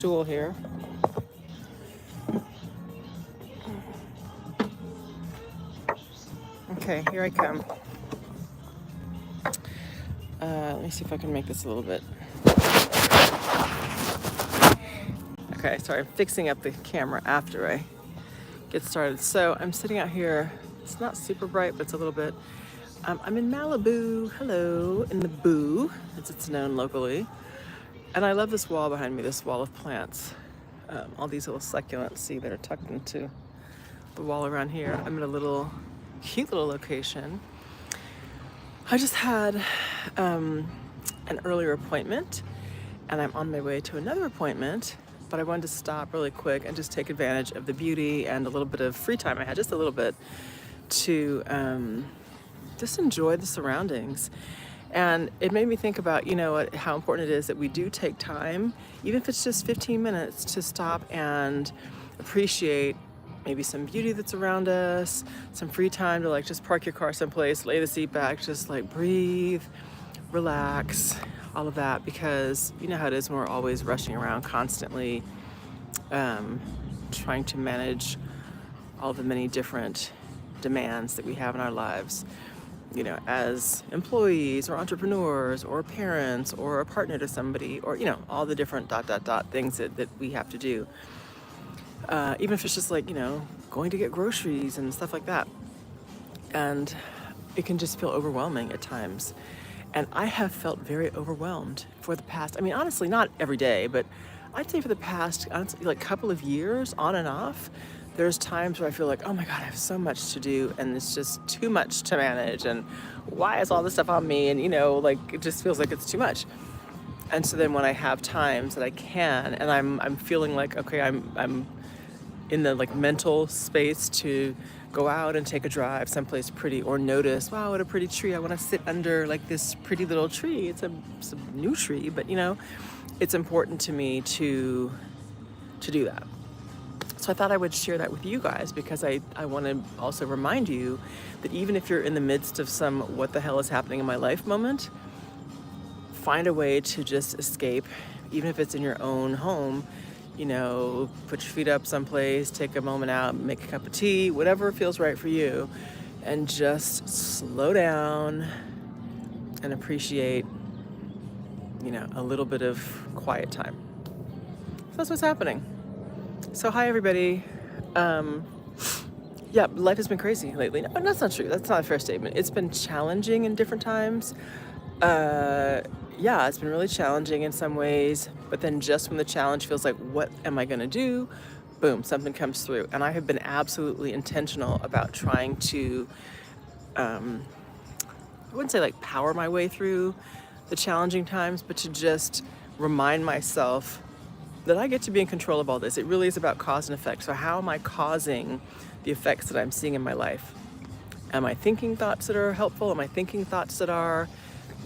Stool here. Okay, here I come. Let me see if I can make this a little bit. Okay, sorry, I'm fixing up the camera after I get started. So I'm sitting out here. It's not super bright, but it's a little bit. I'm in Malibu. Hello, in the Boo, as it's known locally. And I love this wall behind me, this wall of plants. All these little succulents, see, that are tucked into the wall around here. I'm at a little, cute little location. I just had an earlier appointment, and I'm on my way to another appointment, but I wanted to stop really quick and just take advantage of the beauty and a little bit of free time I had, just a little bit, to just enjoy the surroundings. And it made me think about, how important it is that we do take time, even if it's just 15 minutes, to stop and appreciate maybe some beauty that's around us, some free time to just park your car someplace, lay the seat back, just breathe, relax, all of that, because you know how it is when we're always rushing around constantly, trying to manage all the many different demands that we have in our lives. As employees or entrepreneurs or parents or a partner to somebody, or, all the different ... things that we have to do. Even if it's just going to get groceries and stuff like that. And it can just feel overwhelming at times. And I have felt very overwhelmed for the past, honestly, not every day, but I'd say for the past, honestly, couple of years, on and off. There's times where I feel like, oh my God, I have so much to do and it's just too much to manage. And why is all this stuff on me? And, it just feels like it's too much. And so then when I have times that I can, and I'm feeling like, okay, I'm in the mental space to go out and take a drive someplace pretty, or notice, wow, what a pretty tree. I want to sit under this pretty little tree. It's a new tree, but it's important to me to do that. So I thought I would share that with you guys, because I want to also remind you that even if you're in the midst of some what the hell is happening in my life moment, find a way to just escape, even if it's in your own home. Put your feet up someplace, take a moment out, make a cup of tea, whatever feels right for you, and just slow down and appreciate, a little bit of quiet time. So that's what's happening. So hi everybody. Yeah, life has been crazy lately. No, that's not true. That's not a fair statement. It's been challenging in different times. Yeah, it's been really challenging in some ways, but then just when the challenge feels like, what am I gonna do? Boom, something comes through. And I have been absolutely intentional about trying to, I wouldn't say power my way through the challenging times, but to just remind myself that I get to be in control of all this. It really is about cause and effect. So how am I causing the effects that I'm seeing in my life? Am I thinking thoughts that are helpful? Am I thinking thoughts that are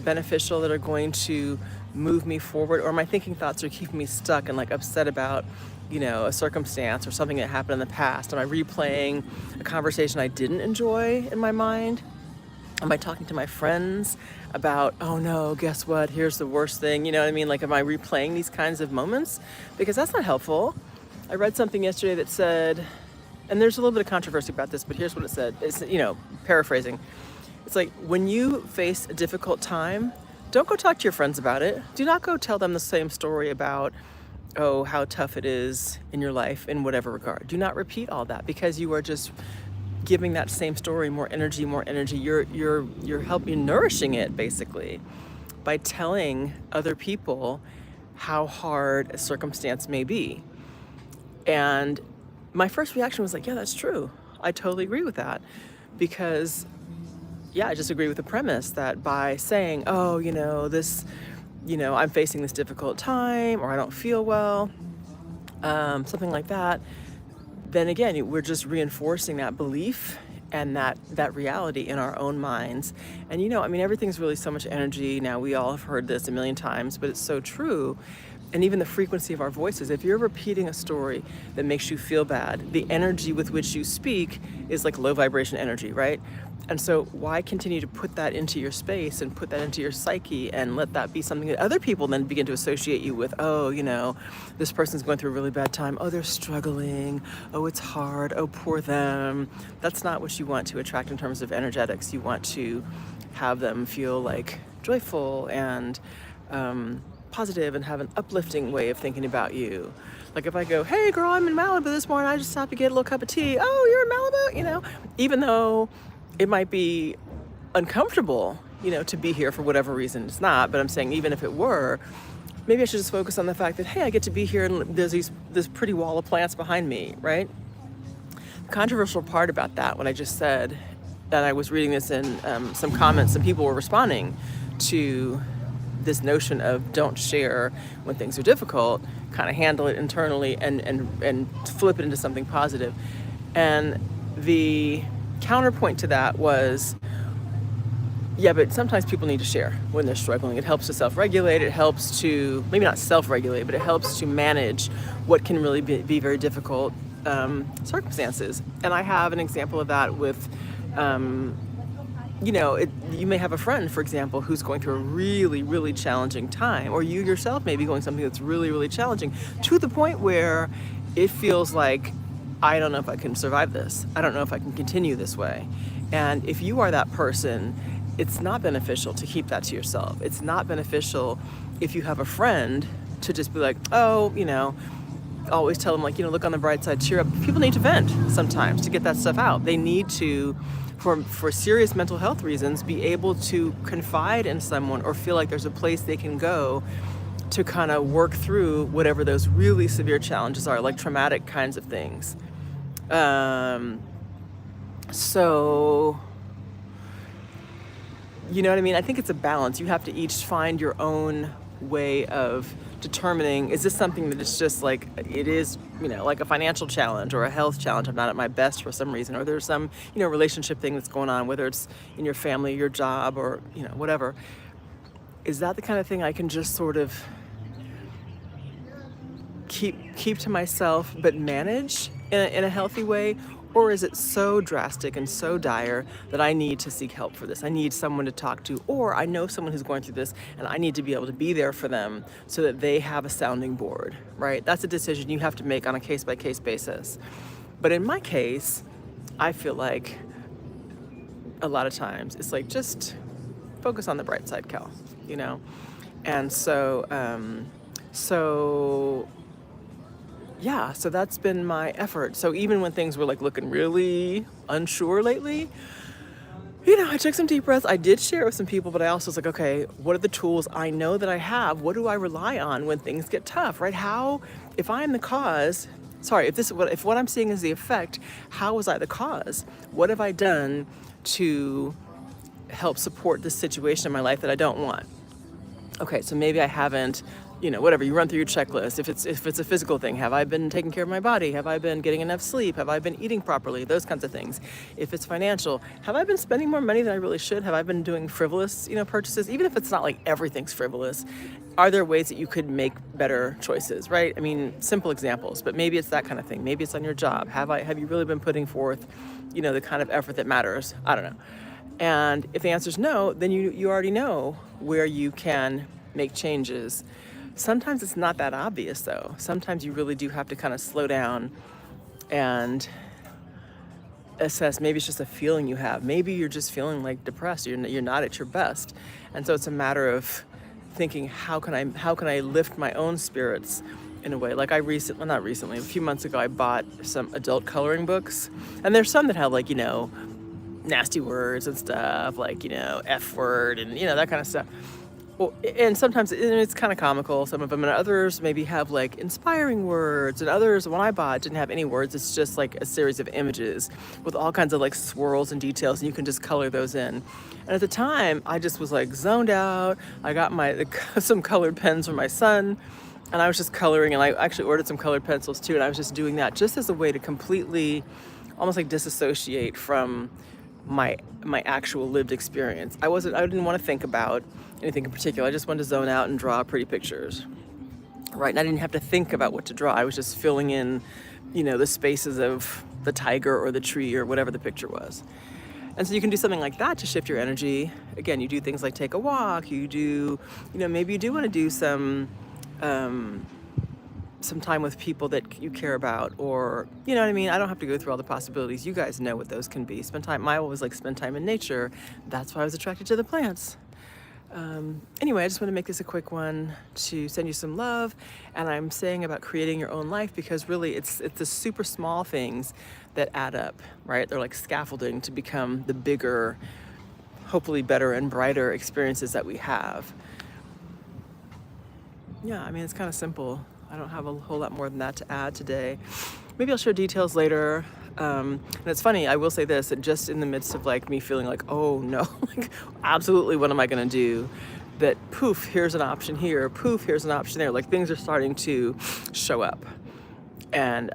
beneficial, that are going to move me forward? Or am I thinking thoughts that are keeping me stuck and upset about, a circumstance or something that happened in the past? Am I replaying a conversation I didn't enjoy in my mind? Am I talking to my friends about, oh no, guess what? Here's the worst thing. You know what I mean? Am I replaying these kinds of moments? Because that's not helpful. I read something yesterday that said, and there's a little bit of controversy about this, but here's what it said. It's, paraphrasing. It's when you face a difficult time, don't go talk to your friends about it. Do not go tell them the same story about, oh, how tough it is in your life in whatever regard. Do not repeat all that, because you are just giving that same story more energy. You're helping, nourishing it basically by telling other people how hard a circumstance may be. And my first reaction was yeah, that's true. I totally agree with that, because I just agree with the premise that by saying, oh, I'm facing this difficult time, or I don't feel well, something like that, then again, we're just reinforcing that belief and that reality in our own minds. And everything's really so much energy now. We all have heard this a million times, but it's so true. And even the frequency of our voices, if you're repeating a story that makes you feel bad, the energy with which you speak is low vibration energy, right? And so why continue to put that into your space and put that into your psyche and let that be something that other people then begin to associate you with? Oh, this person's going through a really bad time. Oh, they're struggling. Oh, it's hard. Oh, poor them. That's not what you want to attract in terms of energetics. You want to have them feel like joyful and positive and have an uplifting way of thinking about you. Like if I go, hey girl, I'm in Malibu this morning. I just stopped to get a little cup of tea. Oh, you're in Malibu? Even though it might be uncomfortable, to be here for whatever reason. It's not, but I'm saying even if it were, maybe I should just focus on the fact that, hey, I get to be here and there's this pretty wall of plants behind me, right? The controversial part about that, what I just said, that I was reading this in some comments, some people were responding to this notion of don't share when things are difficult, kind of handle it internally and flip it into something positive. And the counterpoint to that was, yeah, but sometimes people need to share when they're struggling. It helps to self-regulate. It helps to, maybe not self-regulate, but it helps to manage what can really be very difficult circumstances. And I have an example of that with, you may have a friend, for example, who's going through a really, really challenging time, or you yourself may be going something that's really, really challenging to the point where it feels like, I don't know if I can survive this. I don't know if I can continue this way. And if you are that person, it's not beneficial to keep that to yourself. It's not beneficial if you have a friend to just be like, oh, always tell them like, look on the bright side, cheer up. People need to vent sometimes to get that stuff out. They need to, for serious mental health reasons, be able to confide in someone or feel like there's a place they can go to kind of work through whatever those really severe challenges are, like traumatic kinds of things. So, you know what I mean? I think it's a balance. You have to each find your own way of determining, is this something that is just like, it is, like a financial challenge or a health challenge. I'm not at my best for some reason, or there's some, relationship thing that's going on, whether it's in your family, your job, or, whatever. Is that the kind of thing I can just sort of keep to myself but manage in a healthy way? Or is it so drastic and so dire that I need to seek help for this? I need someone to talk to, or I know someone who's going through this and I need to be able to be there for them so that they have a sounding board, right? That's a decision you have to make on a case-by-case basis. But in my case, I feel like a lot of times it's like, just focus on the bright side, Cal, And so that's been my effort. So even when things were like looking really unsure lately, I took some deep breaths. I did share it with some people, but I also was like, okay, what are the tools I know that I have? What do I rely on when things get tough, right? If I am the cause, if what I'm seeing is the effect, how was I the cause? What have I done to help support this situation in my life that I don't want? Okay, so maybe I haven't, whatever, you run through your checklist. If it's a physical thing, have I been taking care of my body? Have I been getting enough sleep? Have I been eating properly? Those kinds of things. If it's financial, have I been spending more money than I really should? Have I been doing frivolous, purchases? Even if it's not like everything's frivolous, are there ways that you could make better choices, right? I mean, simple examples, but maybe it's that kind of thing. Maybe it's on your job. Have you really been putting forth, the kind of effort that matters? I don't know. And if the answer is no, then you already know where you can make changes. Sometimes it's not that obvious though. Sometimes you really do have to kind of slow down and assess. Maybe it's just a feeling you have. Maybe you're just feeling like depressed. You're not at your best. And so it's a matter of thinking, how can I lift my own spirits in a way? Like a few months ago, I bought some adult coloring books, and there's some that have like, nasty words and stuff, like, F word and, that kind of stuff. Well, and sometimes it's kind of comical, some of them, and others maybe have like inspiring words, and others, when I bought, didn't have any words. It's just like a series of images with all kinds of like swirls and details, and you can just color those in. And at the time, I just was like zoned out. I got some colored pens for my son, and I was just coloring, and I actually ordered some colored pencils too, and I was just doing that just as a way to completely, almost like disassociate from my actual lived experience. I didn't want to think about anything in particular. I just wanted to zone out and draw pretty pictures, right? And I didn't have to think about what to draw. I was just filling in, the spaces of the tiger or the tree or whatever the picture was. And so you can do something like that to shift your energy. Again, you do things like take a walk, you do, maybe you do want to do some time with people that you care about, or you know what I mean. I don't have to go through all the possibilities. You guys know what those can be. Spend time. I always like spend time in nature. That's why I was attracted to the plants. Anyway, I just want to make this a quick one to send you some love. And I'm saying about creating your own life because really it's the super small things that add up, right? They're like scaffolding to become the bigger, hopefully better and brighter experiences that we have. Yeah, I mean, it's kind of simple. I don't have a whole lot more than that to add today. Maybe I'll share details later. And it's funny, I will say this, that just in the midst of like me feeling like, oh no, like absolutely, what am I gonna do? That poof, here's an option here, poof, here's an option there. Like things are starting to show up. And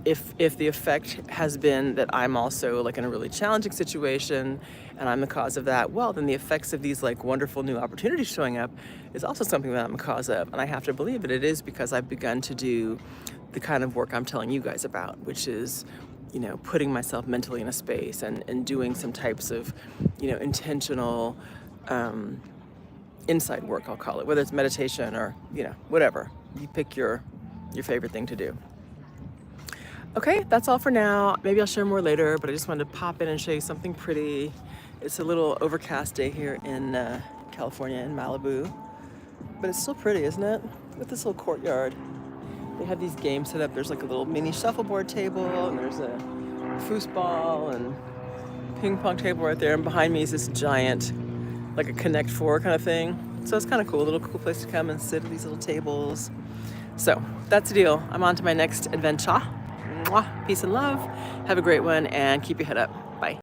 if the effect has been that I'm also like in a really challenging situation and I'm the cause of that, well, then the effects of these like wonderful new opportunities showing up is also something that I'm a cause of. And I have to believe that it is because I've begun to do the kind of work I'm telling you guys about, which is, putting myself mentally in a space and doing some types of, intentional inside work, I'll call it, whether it's meditation or, whatever. You pick your favorite thing to do. Okay, that's all for now. Maybe I'll share more later, but I just wanted to pop in and show you something pretty. It's a little overcast day here in California, in Malibu, but it's still pretty, isn't it? Look at this little courtyard. They have these games set up. There's like a little mini shuffleboard table, and there's a foosball and ping pong table right there, and behind me is this giant, like a Connect Four kind of thing. So it's kind of cool, a little cool place to come and sit at these little tables. So that's the deal. I'm on to my next adventure. Mwah. Peace and love. Have a great one and keep your head up.